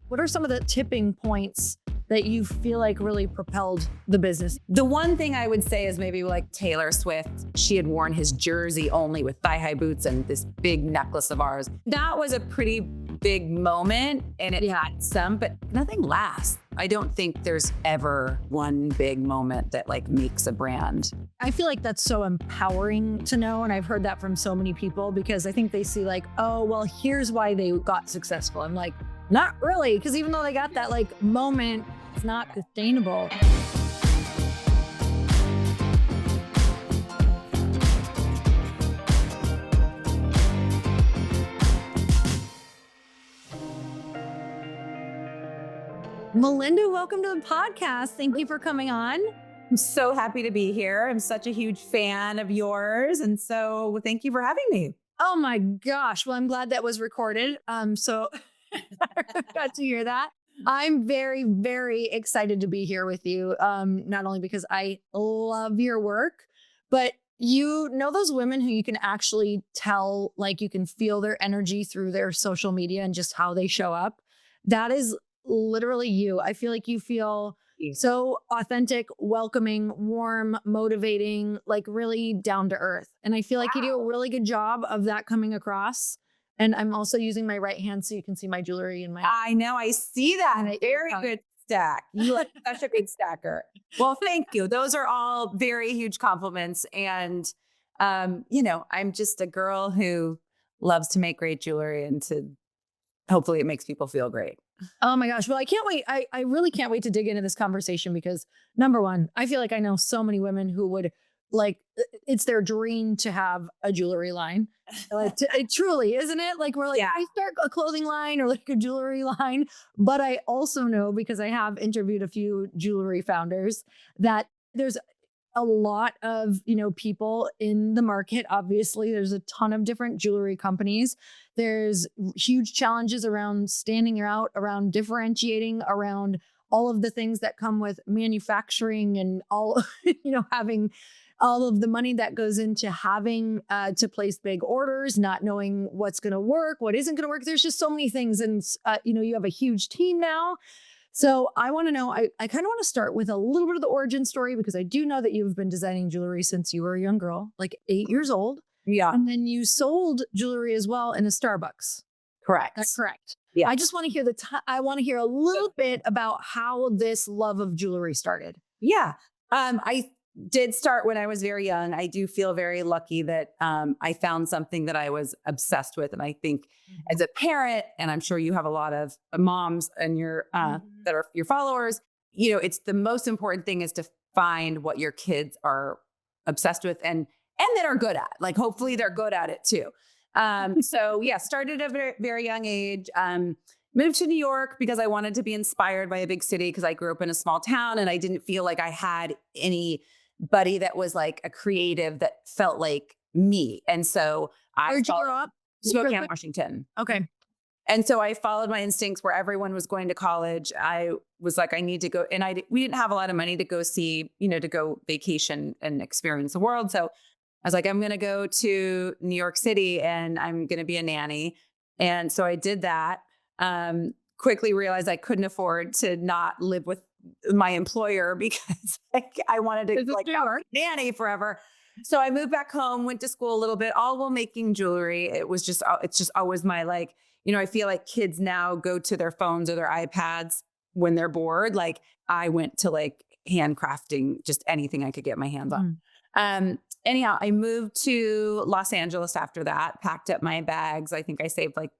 What are some of the tipping points that you feel like really propelled the business? The one thing I would say is maybe like Taylor Swift. She had worn his jersey only with thigh-high boots and this big necklace of ours. That was a pretty big moment, and it had some, but nothing lasts. I don't think there's ever one big moment that like makes a brand. I feel like that's so empowering to know. And I've heard that from so many people because I think they see like, oh, well, here's why they got successful. I'm like, not really. Because even though they got that like moment, it's not sustainable. Melinda, welcome to the podcast. Thank you for coming on. I'm so happy to be here. I'm such a huge fan of yours. And so thank you for having me. Oh my gosh. Well, I'm glad that was recorded. So I got to hear that. I'm very, very excited to be here with you. Not only because I love your work, but you know those women who you can actually tell, like you can feel their energy through their social media and just how they show up. That is literally you. I feel like you feel so authentic, welcoming, warm, motivating, like really down to earth. And I feel like you do a really good job of that coming across. And I'm also using my right hand so you can see my jewelry in my. I know, I see that. Very good stack. You are such a good stacker. Well, thank you. Those are all very huge compliments. And, I'm just a girl who loves to make great jewelry and hopefully it makes people feel great. Oh my gosh. Well, I can't wait. I really can't wait to dig into this conversation because number one, I feel like I know so many women who would like, it's their dream to have a jewelry line. It truly, isn't it? Like we're like, I start a clothing line or like a jewelry line. But I also know because I have interviewed a few jewelry founders that there's a lot of, people in the market. Obviously, there's a ton of different jewelry companies. There's huge challenges around standing out, around differentiating, around all of the things that come with manufacturing and all, having all of the money that goes into having to place big orders, not knowing what's going to work, what isn't going to work. There's just so many things. And, you have a huge team now. So I want to know, I kind of want to start with a little bit of the origin story because I do know that you've been designing jewelry since you were a young girl, like 8 years old. Yeah. And then you sold jewelry as well in a Starbucks. Correct. That's correct. Yeah. I just want to hear I want to hear a little bit about how this love of jewelry started. Yeah. I did start when I was very young. I do feel very lucky that I found something that I was obsessed with. And I think as a parent, and I'm sure you have a lot of moms and your that are your followers, it's the most important thing is to find what your kids are obsessed with and that are good at. Like, hopefully they're good at it too. Started at a very, very young age. Moved to New York because I wanted to be inspired by a big city because I grew up in a small town and I didn't feel like I had anybody that was like a creative that felt like me. And so Where'd you grow up? Spokane, Washington. Okay. And so I followed my instincts where everyone was going to college. I was like, I need to go. And we didn't have a lot of money to go see, to go vacation and experience the world. So I was like, I'm going to go to New York City and I'm going to be a nanny. And so I did that. Quickly realized I couldn't afford to not live with my employer because I wanted to like nanny forever. So I moved back home, went to school a little bit, all while making jewelry. It's just always my like, I feel like kids now go to their phones or their iPads when they're bored. Like I went to like handcrafting, just anything I could get my hands on. Anyhow, I moved to Los Angeles after that, packed up my bags. I think I saved like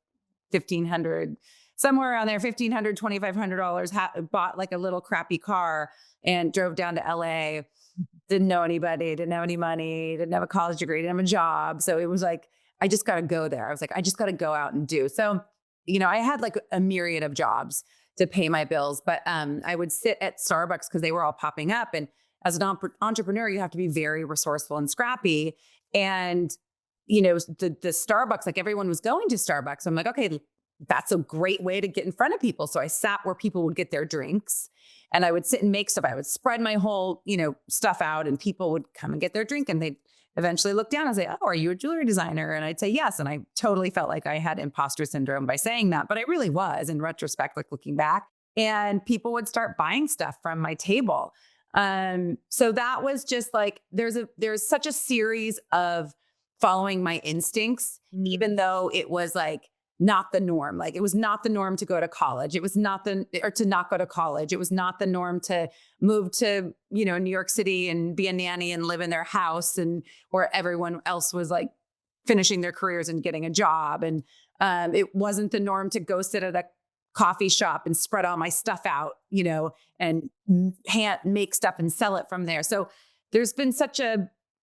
$1,500, somewhere around there, $1,500, $2,500, bought like a little crappy car and drove down to LA. Didn't know anybody, didn't have any money, didn't have a college degree, didn't have a job. So it was like, I just got to go there. I was like, I just got to go out and do. So, I had like a myriad of jobs to pay my bills, but I would sit at Starbucks because they were all popping up. And as an entrepreneur, you have to be very resourceful and scrappy. And, the Starbucks, like everyone was going to Starbucks. I'm like, okay, that's a great way to get in front of people. So I sat where people would get their drinks and I would sit and make stuff. I would spread my whole, stuff out and people would come and get their drink and they'd eventually look down and say, oh, are you a jewelry designer? And I'd say yes. And I totally felt like I had imposter syndrome by saying that, but I really was in retrospect, like looking back. And people would start buying stuff from my table. So that was just like, there's such a series of following my instincts, even though it was like not the norm. Like it was not the norm to go to college. It was not or to not go to college. It was not the norm to move to, New York City and be a nanny and live in their house, and where everyone else was like finishing their careers and getting a job. And it wasn't the norm to go sit at a coffee shop and spread all my stuff out, and hand make stuff and sell it from there. So there's been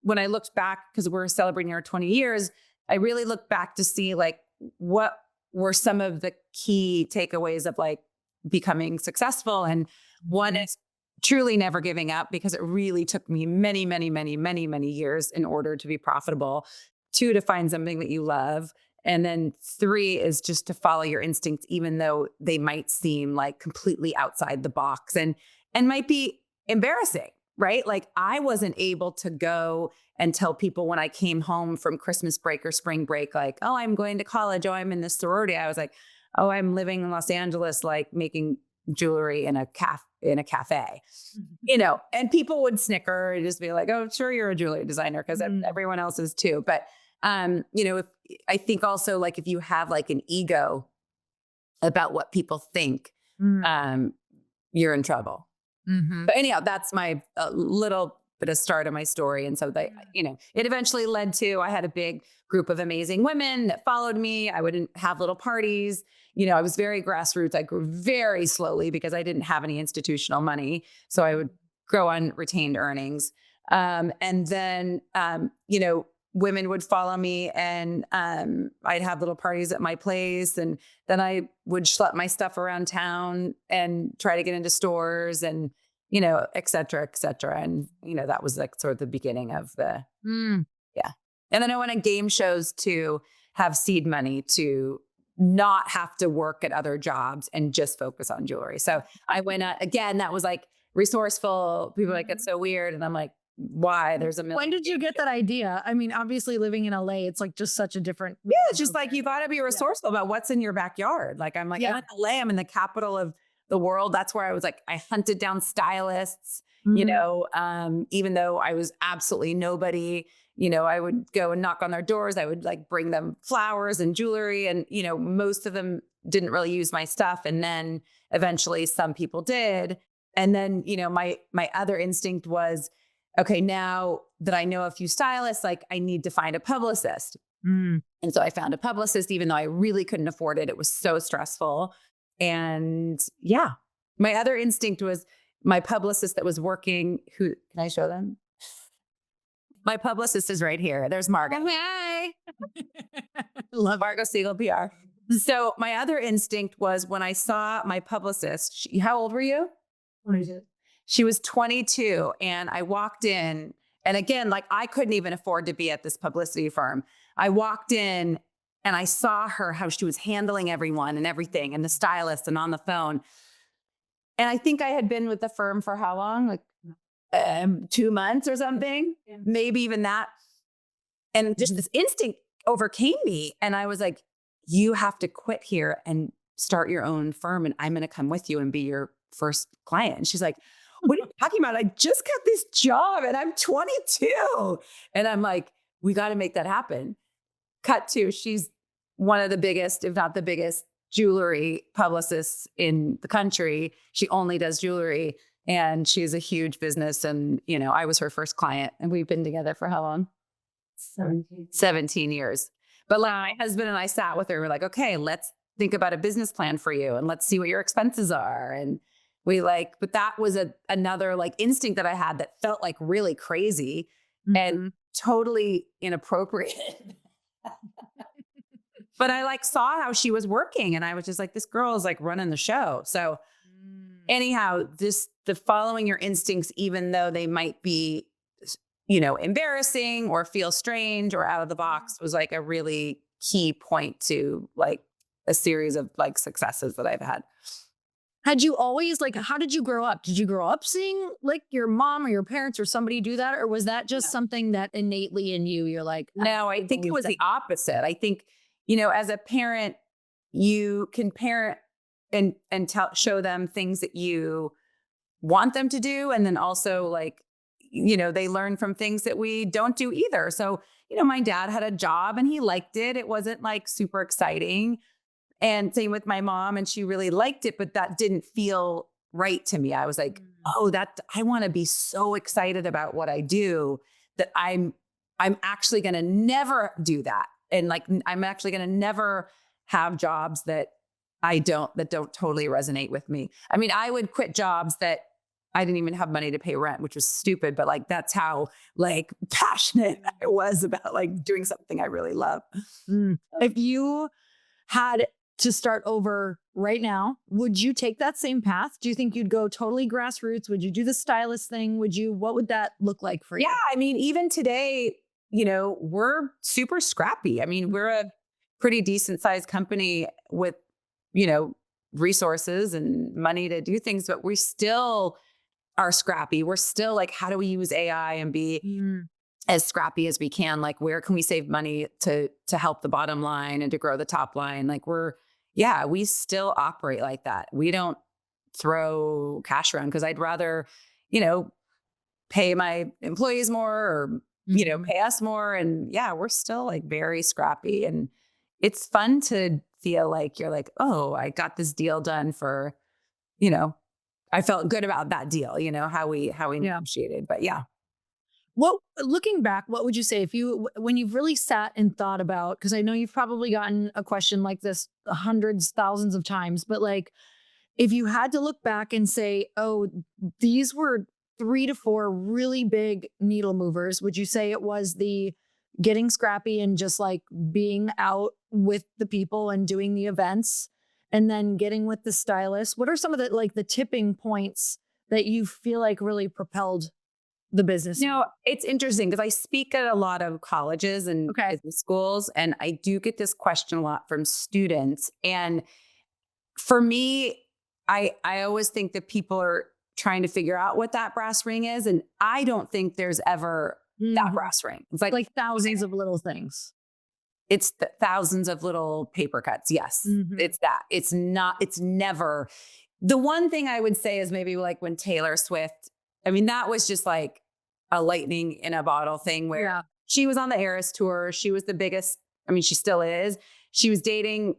when I looked back, because we're celebrating our 20 years, I really looked back to see like what were some of the key takeaways of like becoming successful. And one is truly never giving up, because it really took me many, many, many, many, many years in order to be profitable. 2, to find something that you love. And then 3 is just to follow your instincts, even though they might seem like completely outside the box and might be embarrassing, right? Like I wasn't able to go and tell people when I came home from Christmas break or spring break, like, oh, I'm going to college. Oh, I'm in this sorority. I was like, oh, I'm living in Los Angeles, like making jewelry in a cafe, and people would snicker and just be like, oh, sure, you're a jewelry designer, because everyone else is too. But if I think also like if you have like an ego about what people think, you're in trouble. But anyhow, that's my little bit of start of my story. And so it eventually led to, I had a big group of amazing women that followed me. I would have little parties. I was very grassroots. I grew very slowly because I didn't have any institutional money. So I would grow on retained earnings. And then, women would follow me, and I'd have little parties at my place. And then I would schlep my stuff around town and try to get into stores and, et cetera, et cetera. And, that was like sort of the beginning of the, yeah. And then I went on game shows to have seed money to not have to work at other jobs and just focus on jewelry. So I went again, that was like resourceful. People are like, it's so weird. And I'm like, why? There's a million. When did you get that idea? I mean, obviously living in LA, it's like just such a different. Yeah, it's just like you got to be resourceful about what's in your backyard. Like I'm like, I'm in LA, I'm in the capital of the world. That's where I was like, I hunted down stylists, even though I was absolutely nobody. I would go and knock on their doors. I would like bring them flowers and jewelry, and most of them didn't really use my stuff. And then eventually some people did. And then my other instinct was, okay, now that I know a few stylists, like I need to find a publicist. And so I found a publicist, even though I really couldn't afford it. It was so stressful. And yeah, my other instinct was my publicist that was working, can I show them? My publicist is right here. There's Margot. Hi. Love Margot Siegel PR. So my other instinct was when I saw my publicist, how old were you? 22. She was 22, and I walked in, and again, like I couldn't even afford to be at this publicity firm. I walked in and I saw her, how she was handling everyone and everything, and the stylist and on the phone. And I think I had been with the firm for how long? Like 2 months or something, maybe even that. And just this instinct overcame me. And I was like, you have to quit here and start your own firm, and I'm going to come with you and be your first client. And she's like, what are you talking about? I just got this job and I'm 22. And I'm like, we got to make that happen. Cut to, she's one of the biggest, if not the biggest, jewelry publicists in the country. She only does jewelry, and she has a huge business. And, I was her first client, and we've been together for how long? 17 years. But like my husband and I sat with her. We're like, okay, let's think about a business plan for you, and let's see what your expenses are. And but that was another like instinct that I had that felt like really crazy and totally inappropriate. But I like saw how she was working, and I was just like, this girl is like running the show. So anyhow, the following your instincts, even though they might be, embarrassing or feel strange or out of the box, was like a really key point to like a series of like successes that I've had. Had you always like, how did you grow up? Did you grow up seeing like your mom or your parents or somebody do that? Or was that just something that innately in you, you're like, No, I think it was the opposite. I think, as a parent, you can parent and show them things that you want them to do. And then also like, they learn from things that we don't do either. So, my dad had a job and he liked it. It wasn't like super exciting. And same with my mom, and she really liked it, but that didn't feel right to me. I was like, oh, I want to be so excited about what I do that I'm actually going to never do that. And like, I'm actually going to never have jobs that don't totally resonate with me. I mean, I would quit jobs that I didn't even have money to pay rent, which was stupid, but like, that's how like passionate I was about like doing something I really love. If you had to start over right now, would you take that same path? Do you think you'd go totally grassroots? Would you do the stylist thing? What would that look like for you? Yeah. I mean, even today, we're super scrappy. I mean, we're a pretty decent sized company with, resources and money to do things, but we still are scrappy. We're still like, how do we use AI and be as scrappy as we can? Like, where can we save money to help the bottom line and to grow the top line? Like we still operate like that. We don't throw cash around because I'd rather, pay my employees more or, pay us more. And yeah, we're still like very scrappy. And it's fun to feel like you're like, oh, I got this deal done for, I felt good about that deal, how we negotiated. But yeah. Looking back, what would you say when you've really sat and thought about, because I know you've probably gotten a question like this hundreds, thousands of times, but like, if you had to look back and say, oh, these were 3 to 4 really big needle movers, would you say it was the getting scrappy and just like being out with the people and doing the events and then getting with the stylist? What are some of the tipping points that you feel like really propelled the business? It's interesting because I speak at a lot of colleges and business schools, and I do get this question a lot from students. And for me, I always think that people are trying to figure out what that brass ring is. And I don't think there's ever that brass ring. It's like thousands of little things. It's thousands of little paper cuts. Yes, it's that. It's never. The one thing I would say is maybe like when Taylor Swift, I mean, that was just like a lightning in a bottle thing where she was on the Eras tour. She was the biggest. I mean, she still is. She was dating,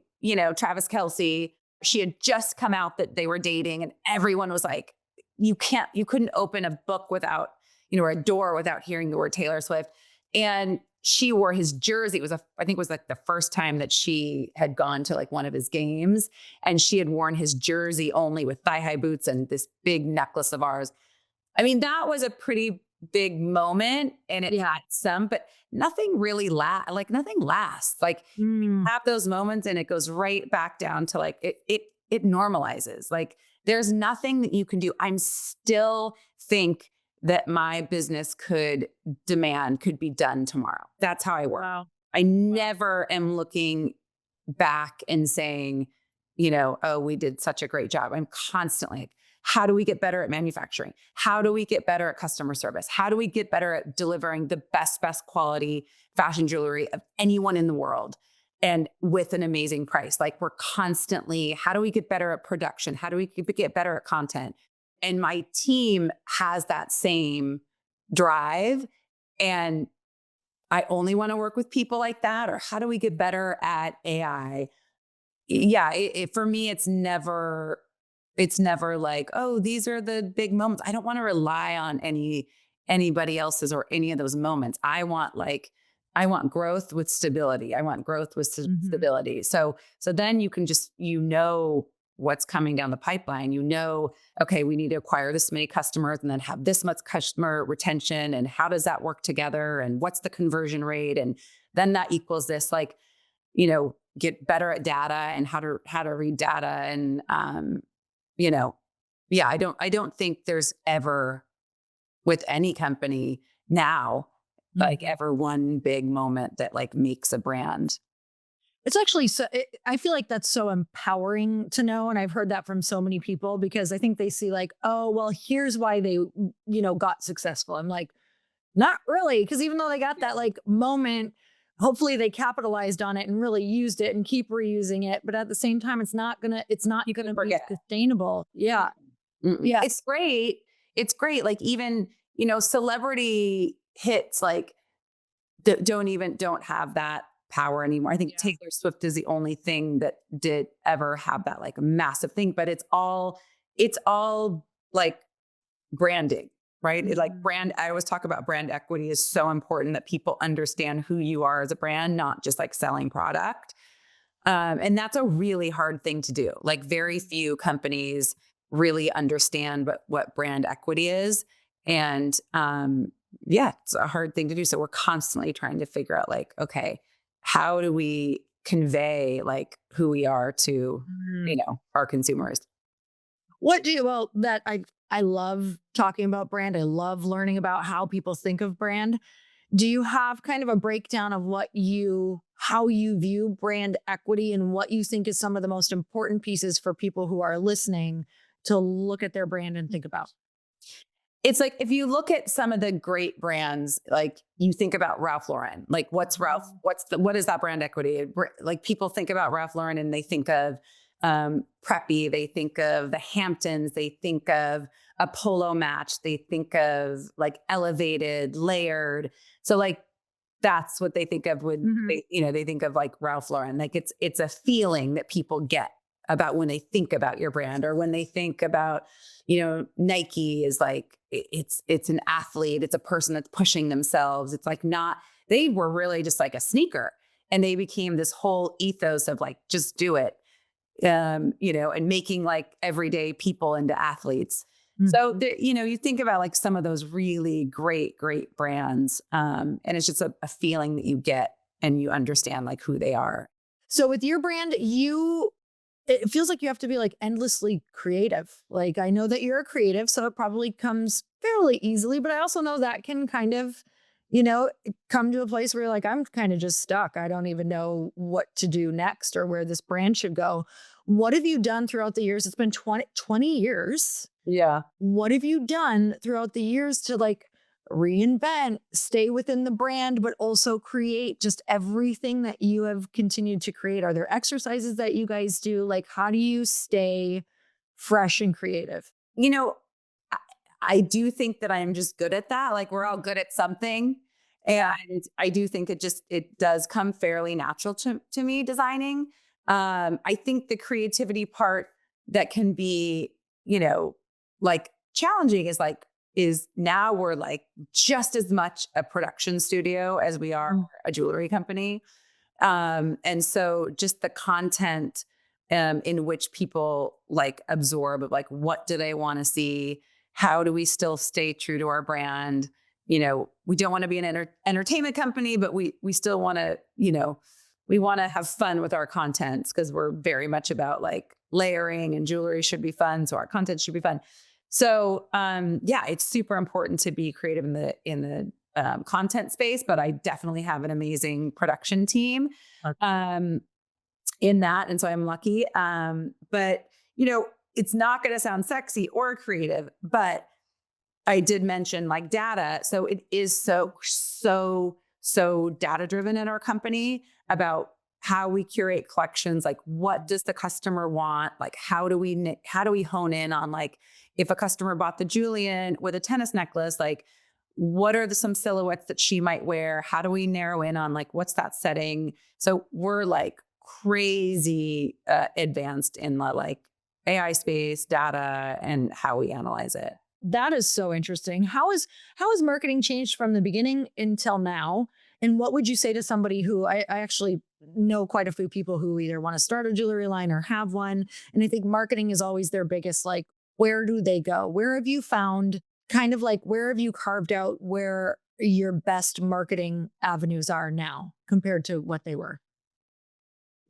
Travis Kelce. She had just come out that they were dating, and everyone was like, you couldn't open a book without, or a door without hearing the word Taylor Swift. And she wore his jersey. I think it was like the first time that she had gone to like one of his games, and she had worn his jersey only with thigh-high boots and this big necklace of ours. I mean, that was a pretty big moment, and it had some, but nothing really nothing lasts. Like you have those moments and it goes right back down to like, it normalizes. Like there's nothing that you can do. I'm still think that my business could be done tomorrow. That's how I work. Wow. I never am looking back and saying, oh, we did such a great job. I'm constantly like, how do we get better at manufacturing? How do we get better at customer service? How do we get better at delivering the best quality fashion jewelry of anyone in the world and with an amazing price? Like we're constantly, how do we get better at production? How do we get better at content? And my team has that same drive. And I only want to work with people like that. Or how do we get better at AI? Yeah, for me, it's never like, oh, these are the big moments. I don't want to rely on anybody else's or any of those moments. I want growth with stability. I want growth with stability. So then you can just, what's coming down the pipeline. Okay, we need to acquire this many customers and then have this much customer retention. And how does that work together? And what's the conversion rate? And then that equals this, like, get better at data and how to read data. And, I don't think there's ever with any company now, like ever one big moment that like makes a brand. It's actually I feel like that's so empowering to know. And I've heard that from so many people because I think they see like, oh, well, here's why they, got successful. I'm like, not really. Because even though they got that like moment, hopefully they capitalized on it and really used it and keep reusing it. But at the same time, it's not You gonna can be forget. sustainable. Yeah. Mm-mm. Yeah. It's great. It's great. Like even, celebrity hits like don't have that power anymore. I think Yeah. Taylor Swift is the only thing that did ever have that like massive thing, but it's all like branding, right? Like Mhm. brand, I always talk about brand equity is so important that people understand who you are as a brand, not just like selling product. And that's a really hard thing to do. Like very few companies really understand what brand equity is. And yeah, it's a hard thing to do. So we're constantly trying to figure out like, okay, how do we convey like who we are to, Mhm. our consumers? Well, that I love talking about brand. I love learning about how people think of brand. Do you have kind of a breakdown of how you view brand equity and what you think is some of the most important pieces for people who are listening to look at their brand and think about? It's like if you look at some of the great brands, like you think about Ralph Lauren, like what is that brand equity? Like people think about Ralph Lauren and they think of preppy, they think of the Hamptons, they think of a polo match, they think of like elevated, layered. So like that's what they think of when Mhm. they think of like Ralph Lauren. Like it's a feeling that people get about when they think about your brand, or when they think about, Nike is like it's an athlete, it's a person that's pushing themselves. It's like not they were really just like a sneaker, and they became this whole ethos of like just do it, and making like everyday people into athletes. So Mhm. you think about like some of those really great brands, and it's just a feeling that you get and you understand like who they are. So with your brand, it feels like you have to be like endlessly creative. Like I know that you're a creative, so it probably comes fairly easily, but I also know that can kind of, come to a place where you're like, I'm kind of just stuck. I don't even know what to do next or where this brand should go. What have you done throughout the years? It's been 20 years. Yeah. What have you done throughout the years to like reinvent, stay within the brand, but also create just everything that you have continued to create? Are there exercises that you guys do? Like, how do you stay fresh and creative? You know, I, I do think that I'm just good at that. Like we're all good at something. Yeah. And I do think it does come fairly natural to me designing. I think the creativity part that can be, like challenging is now we're like just as much a production studio as we are Mm. a jewelry company. And so just the content in which people like absorb of like what do they want to see? How do we still stay true to our brand? We don't want to be an entertainment company, but we still want to, we want to have fun with our contents because we're very much about like layering, and jewelry should be fun. So our content should be fun. So yeah, it's super important to be creative in the content space, but I definitely have an amazing production team um, in that. And so I'm lucky. But, it's not going to sound sexy or creative, but I did mention like data. So it is so data driven in our company about how we curate collections. Like, what does the customer want? Like, how do we hone in on like, if a customer bought the Julian with a tennis necklace, like, what are some silhouettes that she might wear? How do we narrow in on like, what's that setting? So we're like crazy advanced in the like AI space, data, and how we analyze it. That is so interesting. How has marketing changed from the beginning until now? And what would you say to somebody who I actually know quite a few people who either want to start a jewelry line or have one. And I think marketing is always their biggest, like, where do they go? Where have you found kind of like where have you carved out where your best marketing avenues are now compared to what they were?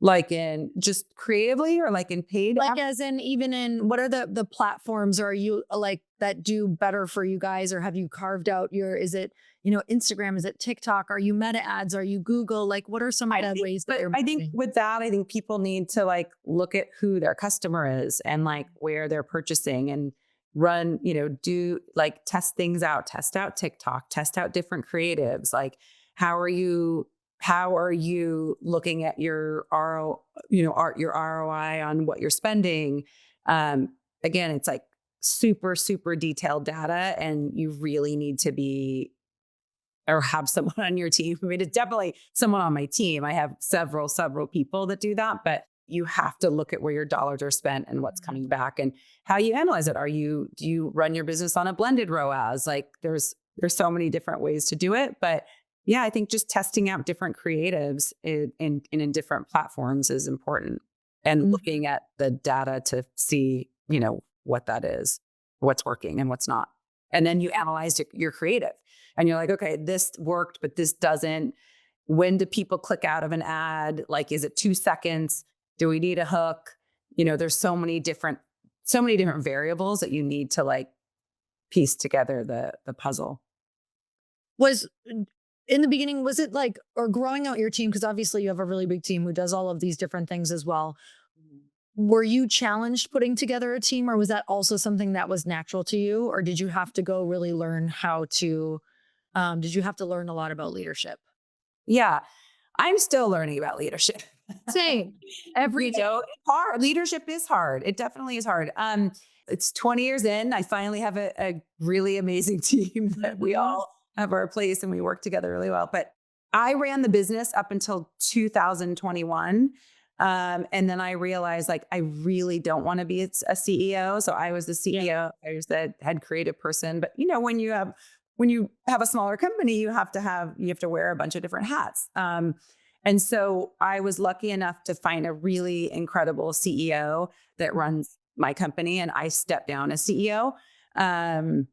Like in just creatively or like in paid? Like as in even in what are the platforms are you like that do better for you guys or have you carved out your is it Instagram? Is it TikTok? Are you Meta ads? Are you Google? Like, what are some of the ways that you're I think marketing? with that, I think people need to like look at who their customer is and like where they're purchasing and run, do like test things out, test out TikTok, test out different creatives. Like, how are you looking at your your ROI on what you're spending? Again, it's like super, super detailed data, and you really need to be or have someone on your team. I mean, it's definitely someone on my team. I have several people that do that, but you have to look at where your dollars are spent and what's coming back and how you analyze it. Do you run your business on a blended ROAS? Like there's so many different ways to do it, but yeah, I think just testing out different creatives in different platforms is important, and looking at the data to see, what that is, what's working and what's not. And then you analyze your creative and you're like, okay, this worked, but this doesn't. When do people click out of an ad? Like, is it 2 seconds? Do we need a hook? There's so many different variables that you need to like piece together the puzzle. Was in the beginning, was it like, or growing out your team? Because obviously you have a really big team who does all of these different things as well. Were you challenged putting together a team, or was that also something that was natural to you? Or did you have to go really learn did you have to learn a lot about leadership? Yeah, I'm still learning about leadership. Same. Every day. It's hard. Leadership is hard. It definitely is hard. It's 20 years in. I finally have a really amazing team that we all have our place and we work together really well. But I ran the business up until 2021. And then I realized like, I really don't want to be a CEO. So I was the CEO. I was the head creative person. But when you have a smaller company, you have to wear a bunch of different hats. And so I was lucky enough to find a really incredible CEO that runs my company, and I stepped down as CEO. And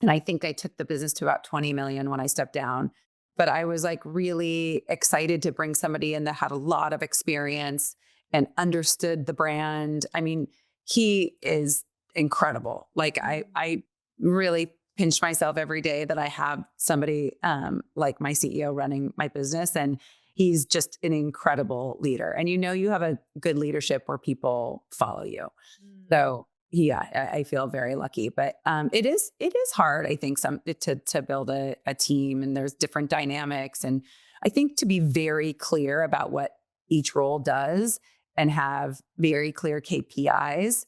I think I took the business to about 20 million when I stepped down. But I was like really excited to bring somebody in that had a lot of experience and understood the brand. I mean, he is incredible. Like I really pinch myself every day that I have somebody like my CEO running my business, and he's just an incredible leader. And you have a good leadership where people follow you. So yeah, I feel very lucky, but it is hard. I think to build a team, and there's different dynamics, and I think to be very clear about what each role does and have very clear KPIs,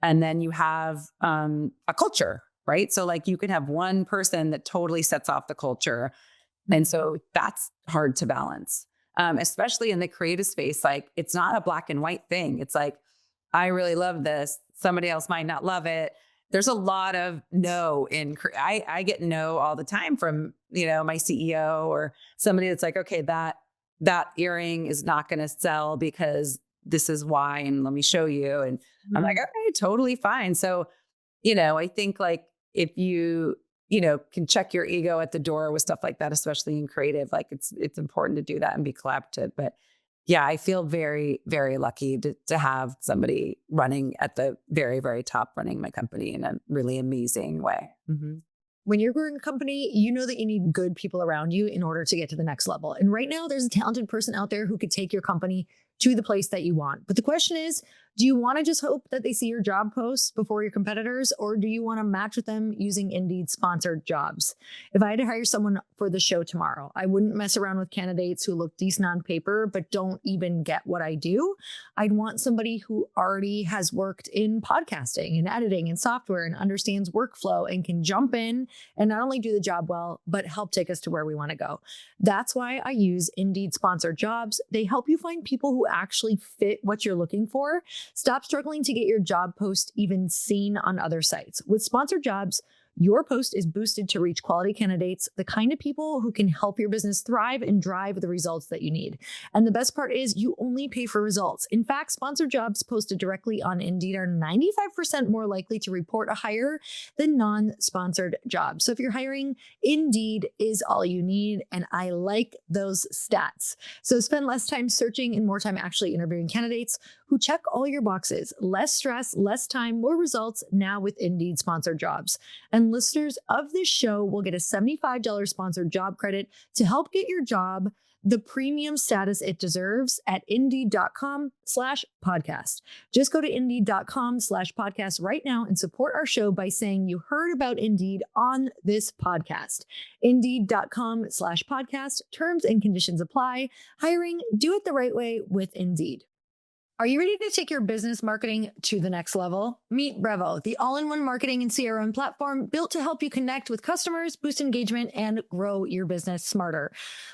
and then you have a culture, right? So like you can have one person that totally sets off the culture, and so that's hard to balance, especially in the creative space. Like it's not a black and white thing. It's like, I really love this. Somebody else might not love it. There's a lot of no I get no all the time from, my CEO or somebody that's like, okay, that earring is not going to sell because this is why. And let me show you. And I'm like, okay, totally fine. So, I think like if you, can check your ego at the door with stuff like that, especially in creative, like it's important to do that and be collaborative. But yeah, I feel very, very lucky to have somebody running at the very, very top, running my company in a really amazing way. Mm-hmm. When you're growing a company, you know that you need good people around you in order to get to the next level. And right now, there's a talented person out there who could take your company to the place that you want. But the question is, do you want to just hope that they see your job posts before your competitors, or do you want to match with them using Indeed sponsored jobs? If I had to hire someone for the show tomorrow, I wouldn't mess around with candidates who look decent on paper, but don't even get what I do. I'd want somebody who already has worked in podcasting and editing and software and understands workflow and can jump in and not only do the job well, but help take us to where we want to go. That's why I use Indeed sponsored jobs. They help you find people who actually fit what you're looking for. Stop struggling to get your job post even seen on other sites. With sponsored jobs, your post is boosted to reach quality candidates, the kind of people who can help your business thrive and drive the results that you need. And the best part is you only pay for results. In fact, sponsored jobs posted directly on Indeed are 95% more likely to report a hire than non-sponsored jobs. So if you're hiring, Indeed is all you need. And I like those stats. So spend less time searching and more time actually interviewing candidates who check all your boxes. Less stress, less time, more results now with Indeed sponsored jobs. And And listeners of this show will get a $75 sponsored job credit to help get your job the premium status it deserves at indeed.com/podcast. Just go to indeed.com/podcast right now and support our show by saying you heard about Indeed on this podcast. Indeed.com/podcast. Terms and conditions apply. Hiring, do it the right way with Indeed. Are you ready to take your business marketing to the next level? Meet Brevo, the all-in-one marketing and CRM platform built to help you connect with customers, boost engagement, and grow your business smarter.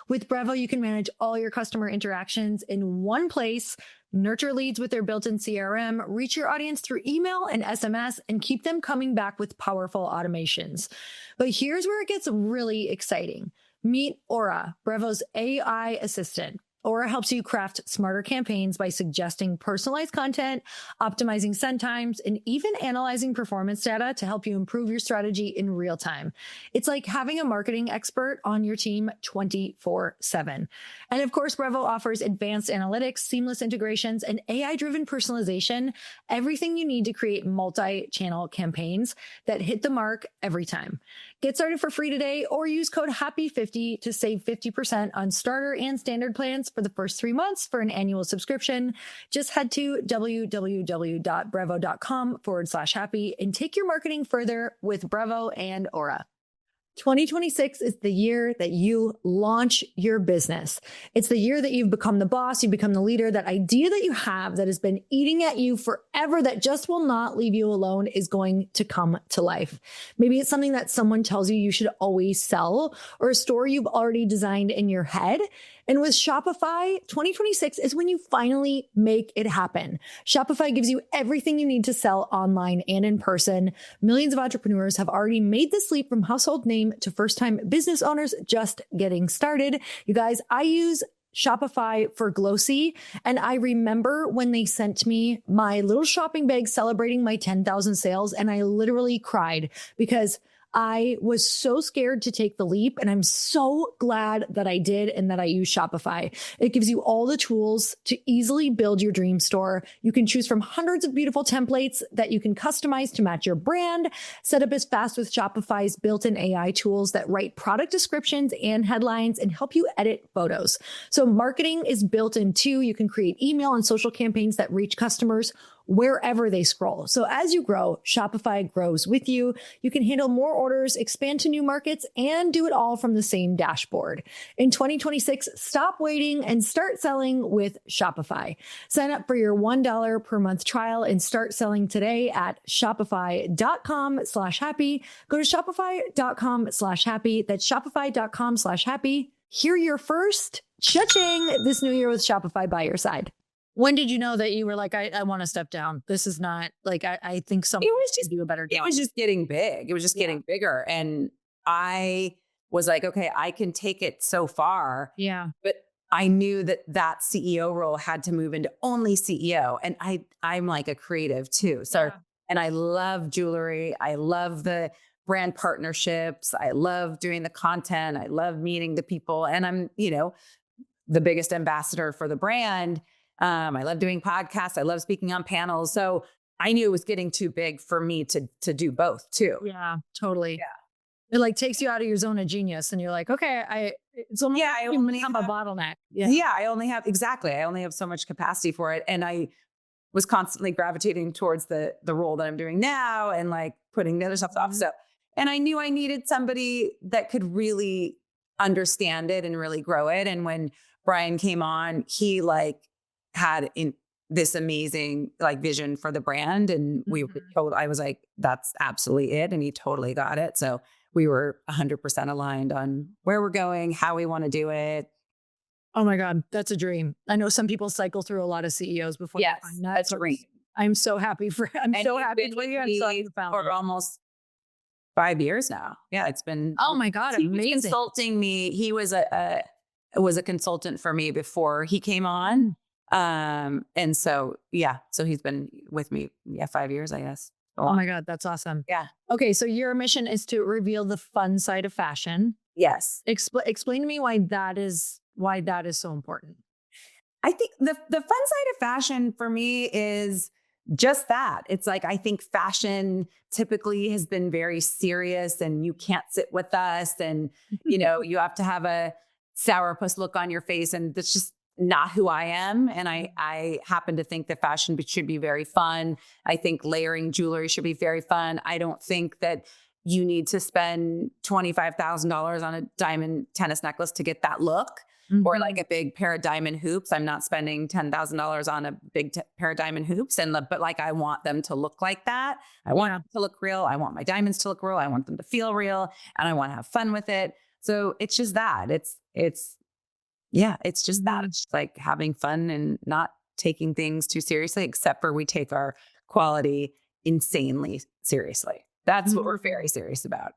With Brevo, you can manage all your customer interactions in one place, nurture leads with their built-in CRM, reach your audience through email and SMS, and keep them coming back with powerful automations. But here's where it gets really exciting. Meet Aura, Brevo's AI assistant. Aura helps you craft smarter campaigns by suggesting personalized content, optimizing send times, and even analyzing performance data to help you improve your strategy in real time. It's like having a marketing expert on your team 24/7. And of course, Brevo offers advanced analytics, seamless integrations, and AI-driven personalization, everything you need to create multi-channel campaigns that hit the mark every time. Get started for free today or use code HAPPY50 to save 50% on starter and standard plans for the first 3 months for an annual subscription. Just head to www.brevo.com/happy and take your marketing further with Brevo and Aura. 2026 is the year that you launch your business. It's the year that you've become the boss, you become the leader. That idea that you have that has been eating at you forever, that just will not leave you alone, is going to come to life. Maybe it's something that someone tells you you should always sell, or a store you've already designed in your head. And with Shopify, 2026 is when you finally make it happen. Shopify gives you everything you need to sell online and in person. Millions of entrepreneurs have already made this leap from household name to first-time business owners just getting started. You guys, I use Shopify for Glossy, and I remember when they sent me my little shopping bag celebrating my 10,000 sales, and I literally cried because I was so scared to take the leap, and I'm so glad that I did and that I use Shopify. It gives you all the tools to easily build your dream store. You can choose from hundreds of beautiful templates that you can customize to match your brand. Setup is fast with Shopify's built-in AI tools that write product descriptions and headlines and help you edit photos. So marketing is built in too. You can create email and social campaigns that reach customers wherever they scroll. So as you grow, Shopify grows with you. You can handle more orders, expand to new markets, and do it all from the same dashboard. In 2026, stop waiting and start selling with Shopify. Sign up for your $1 per month trial and start selling today at shopify.com/happy. Go to shopify.com/happy. That's shopify.com/happy. Hear your first cha-ching this new year with Shopify by your side. When did you know that you were like, I want to step down? This is not like, I think someone should do a better job. It was just getting big. It was just getting bigger. And I was like, okay, I can take it so far. Yeah. But I knew that that CEO role had to move into only CEO. And I'm like a creative too. So, and I love jewelry. I love the brand partnerships. I love doing the content. I love meeting the people. And I'm, the biggest ambassador for the brand. I love doing podcasts. I love speaking on panels. So I knew it was getting too big for me to do both too. Yeah, totally. Yeah. It like takes you out of your zone of genius and you're like, okay, it's almost I only become a bottleneck. I only have so much capacity for it. And I was constantly gravitating towards the role that I'm doing now and like putting the other stuff off. So, and I knew I needed somebody that could really understand it and really grow it. And when Brian came on, he had in this amazing vision for the brand. And we were told, I was like, that's absolutely it. And he totally got it. So we were 100% aligned on where we're going, how we want to do it. Oh my God, that's a dream. I know some people cycle through a lot of CEOs before. Yes, that's a dream. I'm so happy for you. I'm so happy for almost 5 years now. Yeah, it's been. Oh my God, he amazing. was consulting me. He was a consultant for me before he came on. And so he's been with me 5 years, I guess. Oh my God, that's awesome. Yeah. Okay, so your mission is to reveal the fun side of fashion. Yes. Explain to me why that is so important. I think the fun side of fashion for me is just that. It's like, I think fashion typically has been very serious and you can't sit with us. And, you have to have a sourpuss look on your face. And that's just not who I am. And I happen to think that fashion should be very fun. I think layering jewelry should be very fun. I don't think that you need to spend $25,000 on a diamond tennis necklace to get that look. Or like a big pair of diamond hoops. I'm not spending $10,000 on a big pair of diamond hoops. But like, I want them to look like that. I want them to look real. I want my diamonds to look real. I want them to feel real, and I want to have fun with it. So it's just that. It's just that. It's just like having fun and not taking things too seriously, except for we take our quality insanely seriously. That's what we're very serious about.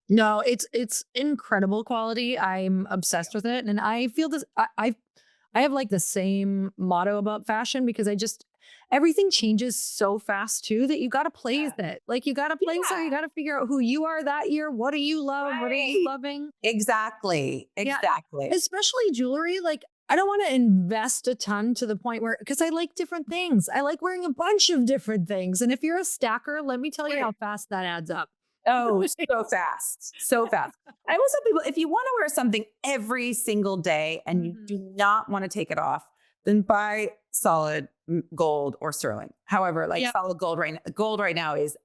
No, it's incredible quality. I'm obsessed with it. And I feel this, I have like the same motto about fashion, because everything changes so fast too, that you got to play with it. Like, you got to play with it. You got to figure out who you are that year. What do you love? What are you loving? Exactly. Yeah, especially jewelry. Like, I don't want to invest a ton to the point where, because I like different things. I like wearing a bunch of different things. And if you're a stacker, let me tell you how fast that adds up. Oh, so fast. So fast. I always tell people, if you want to wear something every single day and you do not want to take it off, then buy solid gold or sterling. However, like solid gold right now is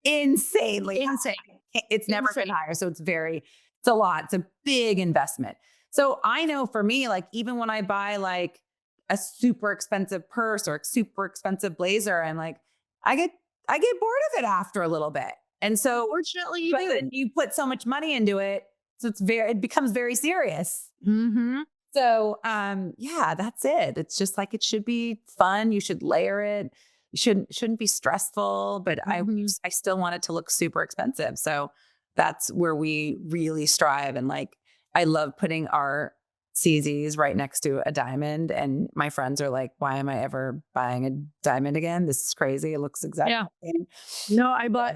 insanely insane. High. It's never been higher. So it's a lot. It's a big investment. So I know for me, like, even when I buy like a super expensive purse or a super expensive blazer, I'm like, I get bored of it after a little bit. And so, fortunately, then you put so much money into it, so it becomes very serious. So, that's it. It's just like, it should be fun. You should layer it. You shouldn't be stressful. But I still want it to look super expensive. So that's where we really strive. And like, I love putting our CZs right next to a diamond, and my friends are like, why am I ever buying a diamond again? This is crazy. It looks exactly the same. No, I bought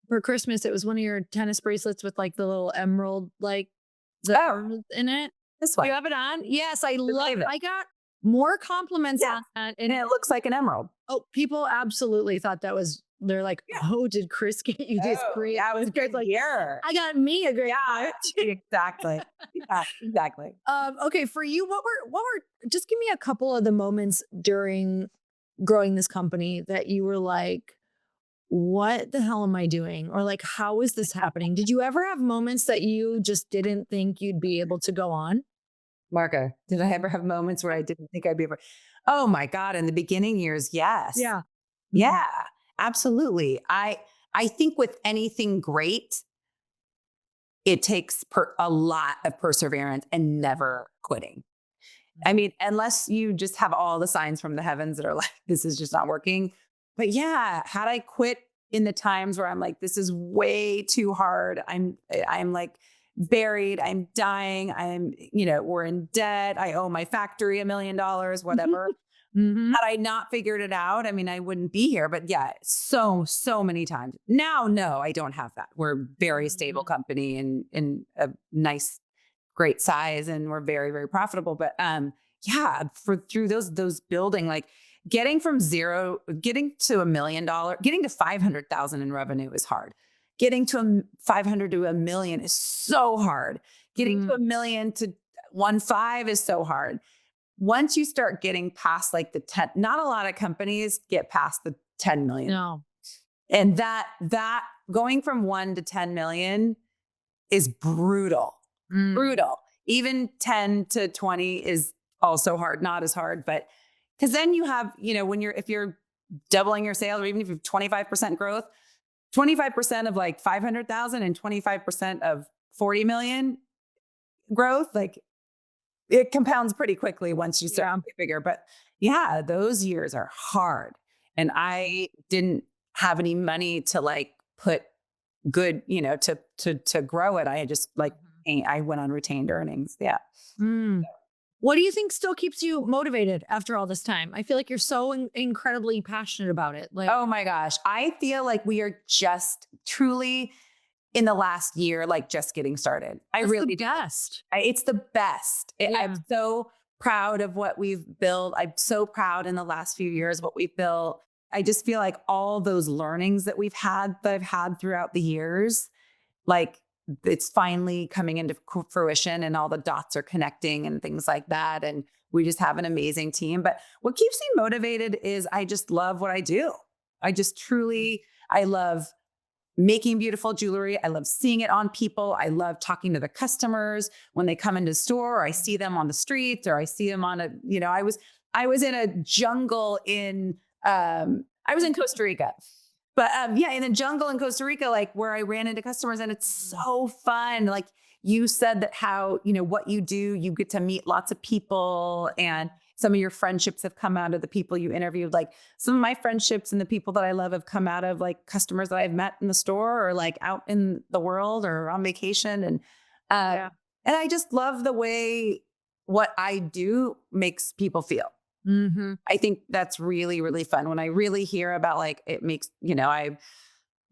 for Christmas, it was one of your tennis bracelets with like the little emerald, like in it. This one. You have it on? Yes, I love it. I got more compliments on that, and it looks like an emerald. Oh, people absolutely thought that was. They're like, oh, did Chris get you this great? Yeah, it was great. Like, I got me a great gift. Exactly. Yeah, exactly. Okay, for you, what were? Just give me a couple of the moments during growing this company that you were like, what the hell am I doing? Or like, how is this happening? Did you ever have moments that you just didn't think you'd be able to go on? Marka, did I ever have moments where I didn't think I'd be able? Oh my God. In the beginning years, yes. Yeah, absolutely. I think with anything great, it takes a lot of perseverance and never quitting. I mean, unless you just have all the signs from the heavens that are like, this is just not working. But yeah, had I quit in the times where I'm like, this is way too hard. I'm like buried. I'm dying. We're in debt. I owe my factory $1 million, whatever. Had I not figured it out, I mean, I wouldn't be here. But yeah, so many times. Now, no, I don't have that. We're a very stable company and in a nice, great size, and we're very, very profitable. But through those building, like, getting from zero, getting to $1 million, getting to 500,000 in revenue is hard. Getting to 500 to $1 million is so hard. Getting to $1 million to 1.5 is so hard. Once you start getting past like the 10, not a lot of companies get past the 10 million. No. And that going from 1 to 10 million is brutal. Brutal. Even 10 to 20 is also hard, not as hard, but because then you have, if you're doubling your sales, or even if you have 25% growth, 25% of like 500,000 and 25% of 40 million growth, like, it compounds pretty quickly once you start to get bigger. But yeah, those years are hard. And I didn't have any money to like put good, to grow it. I just like, I went on retained earnings. Yeah. What do you think still keeps you motivated after all this time? I feel like you're so incredibly passionate about it. Like, oh my gosh. I feel like we are just truly in the last year, like just getting started. It's the best. It's the best. I'm so proud of what we've built. I'm so proud in the last few years what we've built. I just feel like all those learnings that I've had throughout the years, like it's finally coming into fruition and all the dots are connecting and things like that. And we just have an amazing team. But what keeps me motivated is I just love what I do. I just truly, I love making beautiful jewelry. I love seeing it on people. I love talking to the customers when they come into the store, or I see them on the street, or I see them on I was in a jungle I was in Costa Rica. But yeah, in the jungle in Costa Rica, like where I ran into customers, and it's so fun. Like you said that how, what you do, you get to meet lots of people, and some of your friendships have come out of the people you interviewed. Like some of my friendships and the people that I love have come out of like customers that I've met in the store or like out in the world or on vacation. And I just love the way what I do makes people feel. Mm-hmm. I think that's really, really fun when I really hear about like, it makes, I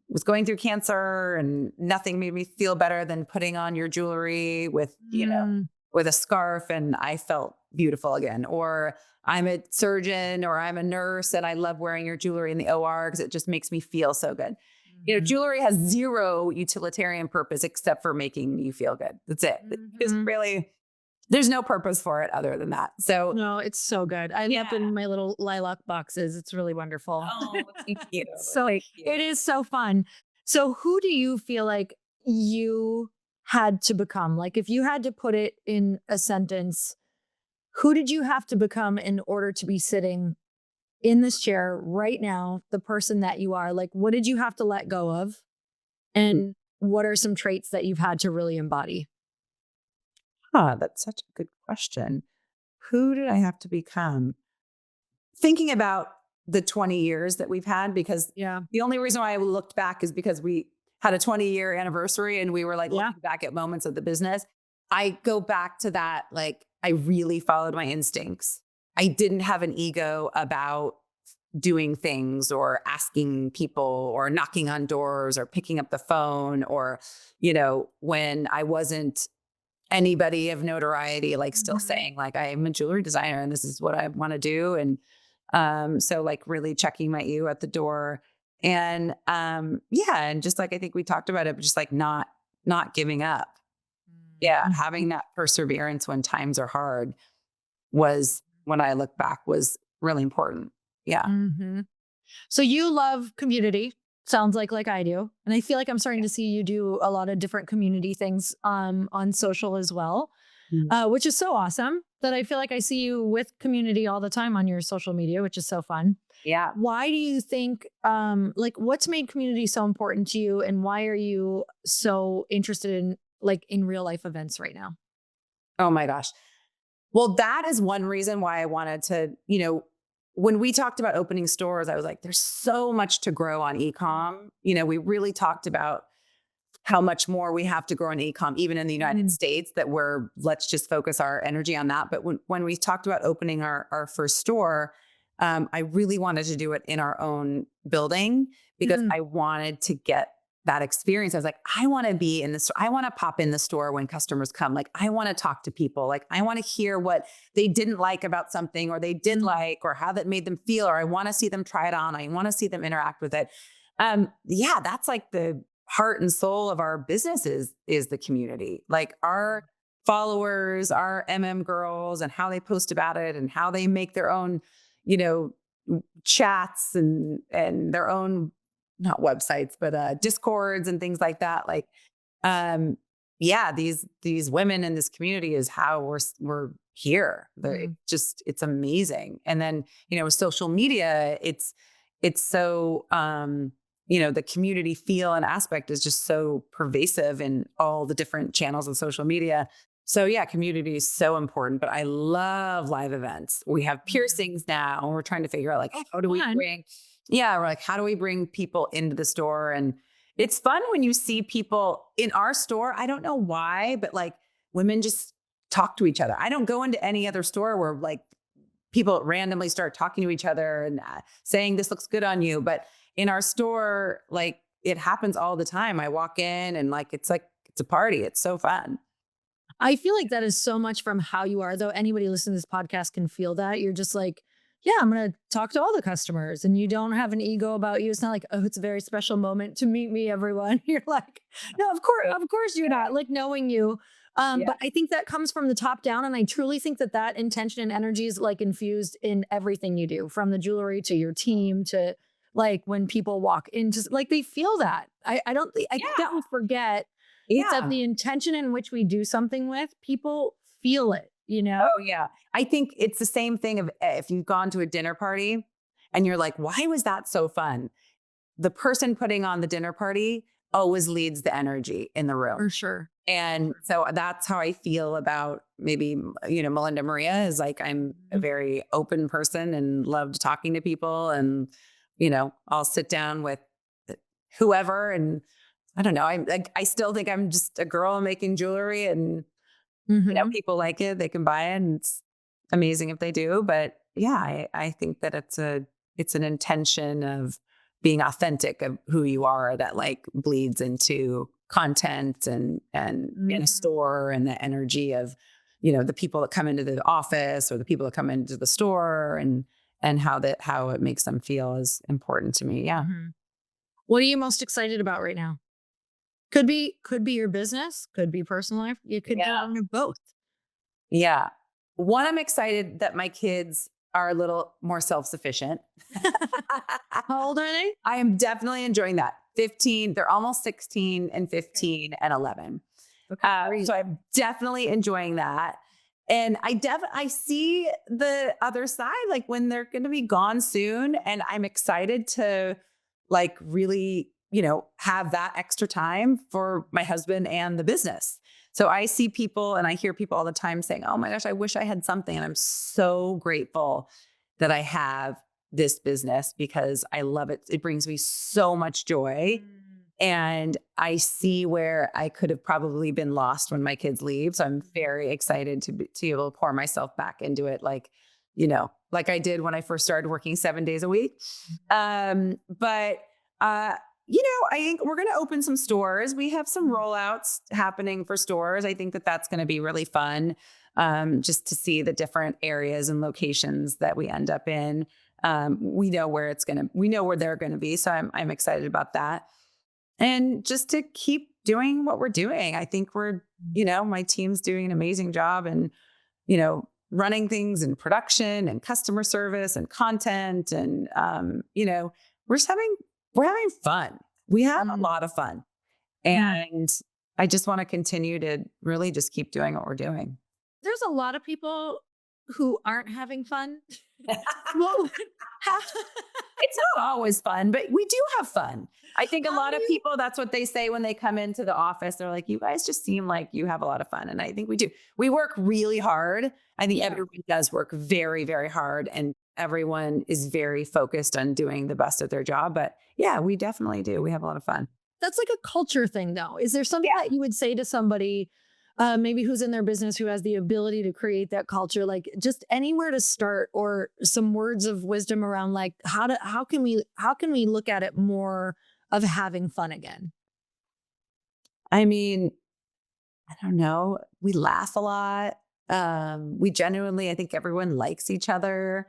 was going through cancer and nothing made me feel better than putting on your jewelry with, with a scarf, and I felt beautiful again. Or I'm a surgeon or I'm a nurse and I love wearing your jewelry in the OR because it just makes me feel so good. Jewelry has zero utilitarian purpose except for making you feel good. That's it. It's really, there's no purpose for it other than that. So no, it's so good. I end up in my little lilac boxes. It's really wonderful. Oh, thank you. So it is so fun. So who do you feel like you had to become? Like if you had to put it in a sentence, who did you have to become in order to be sitting in this chair right now, the person that you are? Like what did you have to let go of? And what are some traits that you've had to really embody? That's such a good question. Who did I have to become? Thinking about the 20 years that we've had, because the only reason why I looked back is because we had a 20-year anniversary and we were like looking back at moments of the business. I go back to that. Like I really followed my instincts. I didn't have an ego about doing things or asking people or knocking on doors or picking up the phone or, when I wasn't anybody of notoriety, like still saying like, I'm a jewelry designer and this is what I want to do. And so like really checking my ego at the door and and just like, I think we talked about it, but just like not giving up. Yeah. Having that perseverance when times are hard was, when I look back, was really important. Yeah. Mm-hmm. So you love community. Sounds like I do. And I feel like I'm starting to see you do a lot of different community things on social as well, which is so awesome that I feel like I see you with community all the time on your social media, which is so fun. Yeah. Why do you think, what's made community so important to you, and why are you so interested in in real life events right now? Oh my gosh. Well, that is one reason why I wanted to, when we talked about opening stores, I was like, there's so much to grow on e-com. We really talked about how much more we have to grow on e-com, even in the United States, that let's just focus our energy on that. But when we talked about opening our first store, I really wanted to do it in our own building because I wanted to get that experience. I was like, I want to be in the store. I want to pop in the store when customers come. Like, I want to talk to people. Like, I want to hear what they didn't like about something, or they did like, or how that made them feel, or I want to see them try it on. I want to see them interact with it. That's like the heart and soul of our business is the community. Like our followers, our girls, and how they post about it and how they make their own, chats and their own, not websites, but discords and things like that. Like, these women in this community is how we're here. It's amazing. And then, with social media, it's so, the community feel and aspect is just so pervasive in all the different channels of social media. So yeah, community is so important, but I love live events. We have piercings now, and we're trying to figure out like, how do we how do we bring people into the store? And it's fun when you see people in our store. I don't know why, but like women just talk to each other. I don't go into any other store where like people randomly start talking to each other and saying, this looks good on you. But in our store, like it happens all the time. I walk in and it's a party. It's so fun. I feel like that is so much from how you are, though. Anybody listening to this podcast can feel that. You're just like yeah, I'm going to talk to all the customers, and you don't have an ego about you. It's not like, oh, it's a very special moment to meet me, everyone. You're like, no, of course you're not, like, knowing you. Yeah. But I think that comes from the top down. And I truly think that that intention and energy is like infused in everything you do, from the jewelry to your team to like when people walk into, like, they feel that. I don't think, I think that Yeah. we forget that Yeah. the intention in which we do something with people feel it, you know? Oh, yeah. I think it's the same thing of if you've gone to a dinner party and you're like, why was that so fun? The person putting on the dinner party always leads the energy in the room. For sure. And so that's how I feel about maybe, Melinda Maria is like, I'm a Mhm. very open person and loved talking to people. And, I'll sit down with whoever. And I don't know, I still think I'm just a girl making jewelry, and, Mhm. people like it, they can buy it. And it's amazing if they do. But yeah, I think that it's an intention of being authentic of who you are that like bleeds into content and in a Mhm. store, and the energy of, the people that come into the office or the people that come into the store, and how it makes them feel is important to me. Yeah. Mhm. What are you most excited about right now? Could be your business, could be personal life. It could be Yeah. both. Yeah. One, I'm excited that my kids are a little more self-sufficient. How old are they? I am definitely enjoying that. 15, they're almost 16 and Okay. 15 and 11. Okay, great. So I'm definitely enjoying that. And I see the other side, like when they're going to be gone soon. And I'm excited to like really, have that extra time for my husband and the business. So I see people and I hear people all the time saying, oh my gosh, I wish I had something. And I'm so grateful that I have this business because I love it. It brings me so much joy. Mm. And I see where I could have probably been lost when my kids leave. So I'm very excited to be able to pour myself back into it, like I did when I first started working 7 days a week. But I think we're going to open some stores. We have some rollouts happening for stores. I think that that's going to be really fun, just to see the different areas and locations that we end up in. We know where we know where they're going to be. So I'm excited about that. And just to keep doing what we're doing. I think my team's doing an amazing job, and, running things in production and customer service and content. And, we're just we're having fun. We have a Mm. lot of fun. Yeah. And I just want to continue to really just keep doing what we're doing. There's a lot of people who aren't having fun. Well, how It's not always fun, but we do have fun. I think a how lot do of you people, that's what they say when they come into the office. They're like, you guys just seem like you have a lot of fun. And I think we do. We work really hard. I think Yeah. everyone does work very, very hard, and everyone is very focused on doing the best at their job. But yeah, we definitely do. We have a lot of fun. That's like a culture thing, though. Is there something Yeah. that you would say to somebody, maybe who's in their business who has the ability to create that culture? Like, just anywhere to start, or some words of wisdom around like how can we look at it more of having fun again? I mean, I don't know. We laugh a lot. We genuinely, I think everyone likes each other.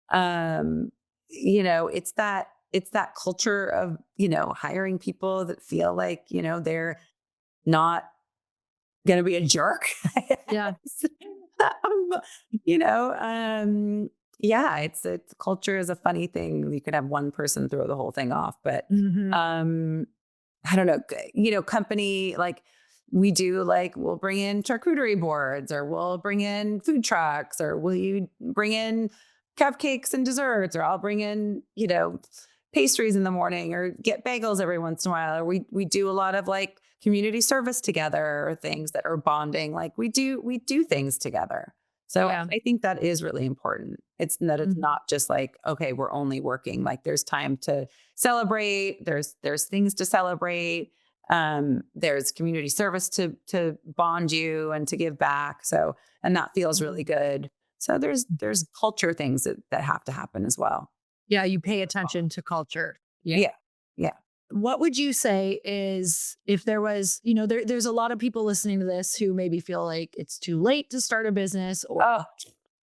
Um, it's that culture of, hiring people that feel like, they're not going to be a jerk. Yeah. um, you know, um, yeah, it's culture is a funny thing. You could have one person throw the whole thing off, but, Mhm. um, I don't know, company, like we do, like we'll bring in charcuterie boards, or we'll bring in food trucks, or will you bring in cupcakes and desserts, or I'll bring in, pastries in the morning, or get bagels every once in a while. Or we do a lot of like community service together, or things that are bonding. Like we do things together. So Yeah. I think that is really important. It's Mhm. not just like, okay, we're only working. Like there's time to celebrate. There's things to celebrate. There's community service to bond you and to give back. So, and that feels really good. So there's Mhm. culture things that have to happen as well. Yeah, you pay attention to culture. Yeah. Yeah. Yeah. What would you say is, if there was, there's a lot of people listening to this who maybe feel like it's too late to start a business, or Oh,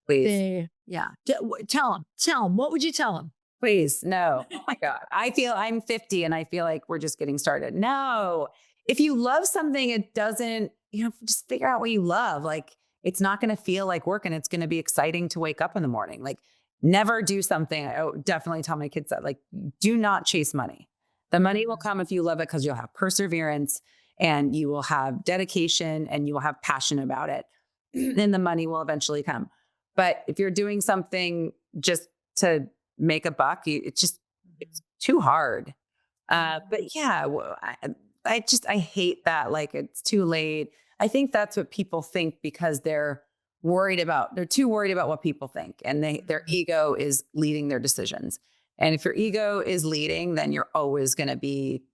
Please. Yeah. Tell them. What would you tell them? Please. No. Oh my God. I feel I'm 50 and I feel like we're just getting started. No. If you love something, it doesn't, just figure out what you love. Like it's not going to feel like work and it's going to be exciting to wake up in the morning. Like never do something. I definitely tell my kids that, like, do not chase money. The money will come if you love it because you'll have perseverance and you will have dedication and you will have passion about it. Then the money will eventually come. But if you're doing something just to make a buck, it's too hard. But yeah, I hate that. Like it's too late. I think that's what people think because they're too worried about what people think and their ego is leading their decisions. And if your ego is leading, then you're always going to be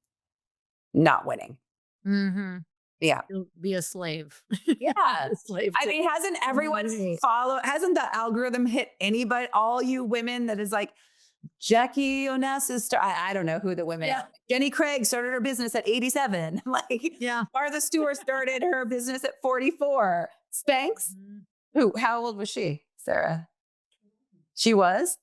not winning. Mm-hmm. Yeah. You'll be a slave. Yeah. A slave. I mean, hasn't the algorithm hit anybody, all you women that is like, Jackie Onassis, I don't know who the women are. Jenny Craig started her business at 87. Like, Martha Stewart started her business at 44. Spanx, how old was she? Sarah? She was?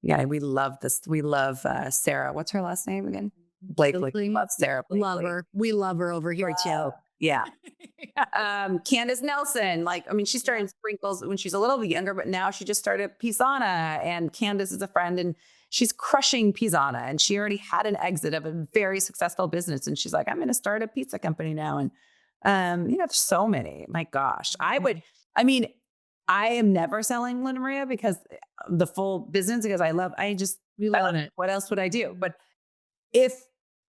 Yeah, we love this. We love Sarah. What's her last name again? Blakely. Love Sarah Blakely. Love her. We love her over here too. Yeah. Candace Nelson, she started Sprinkles when she's a little bit younger, but now she just started Pisana, and Candace is a friend and she's crushing Pisana, and she already had an exit of a very successful business. And she's like, I'm going to start a pizza company now. And, there's so many, my gosh, I am never selling Melinda Maria because the full business, because we love it. What else would I do? But if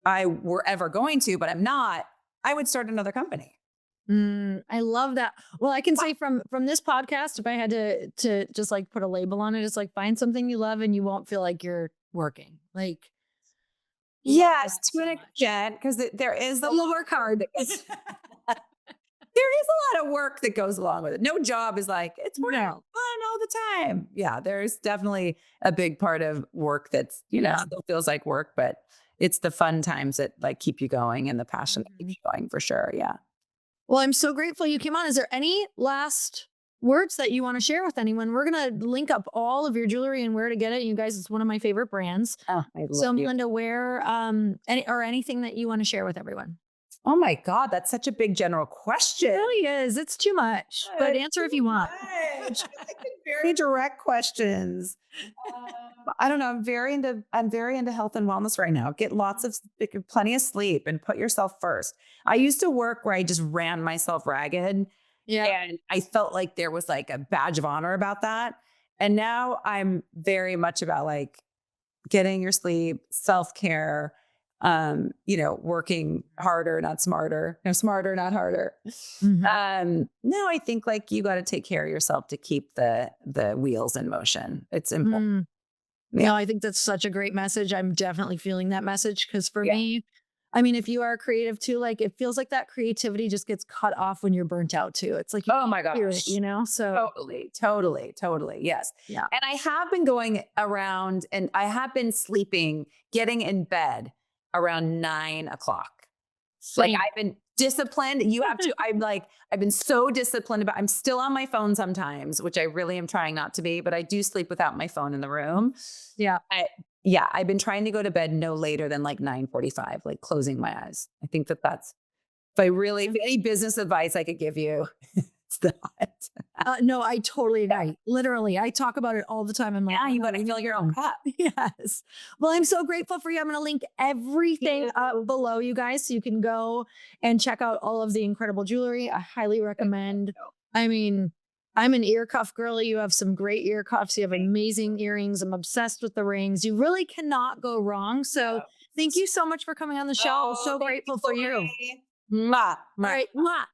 I were ever going to, but I'm not, I would start another company. I love that. Well, I can say from this podcast, if I had to just like put a label on it, it's like find something you love and you won't feel like you're working. Like, yes, to an extent, because there is a little work hard. There is a lot of work that goes along with it. No job is like, it's fun all the time. Yeah, there's definitely a big part of work that's, still feels like work, but it's the fun times that like keep you going and the passion that keeps you going for sure. Yeah. Well, I'm so grateful you came on. Is there any last words that you want to share with anyone? We're going to link up all of your jewelry and where to get it. You guys, it's one of my favorite brands. Oh, I love so Melinda, where, anything that you want to share with everyone? Oh my God, that's such a big general question. It really is. It's too much, but answer if you want. Very direct questions. I don't know. I'm very into health and wellness right now. Get plenty of sleep and put yourself first. I used to work where I just ran myself ragged. Yeah. And I felt like there was like a badge of honor about that. And now I'm very much about like getting your sleep, self-care, working harder, not smarter, smarter, not harder. Mm-hmm. No, I think like you got to take care of yourself to keep the wheels in motion. It's important. Yeah. No, I think that's such a great message. I'm definitely feeling that message because for me, I mean, if you are creative too, like it feels like that creativity just gets cut off when you're burnt out too. It's like, oh my gosh, so totally. Yes. Yeah. And I have been going around and I have been getting in bed around 9 o'clock. Like I've been disciplined. I've been so disciplined I'm still on my phone sometimes, which I really am trying not to be, but I do sleep without my phone in the room. Yeah. I've been trying to go to bed no later than like 9:45, like closing my eyes. I think that's, if any business advice I could give you, it's that. No, I totally agree. Literally, I talk about it all the time. I'm like, you got to fill your own cup. Yes. Well, I'm so grateful for you. I'm going to link everything up below, you guys, so you can go and check out all of the incredible jewelry. I highly recommend. I mean, I'm an ear cuff girly. You have some great ear cuffs. You have amazing earrings. I'm obsessed with the rings. You really cannot go wrong. So thank you so much for coming on the show. I'm so grateful for you. Mwah. All right. Mwah.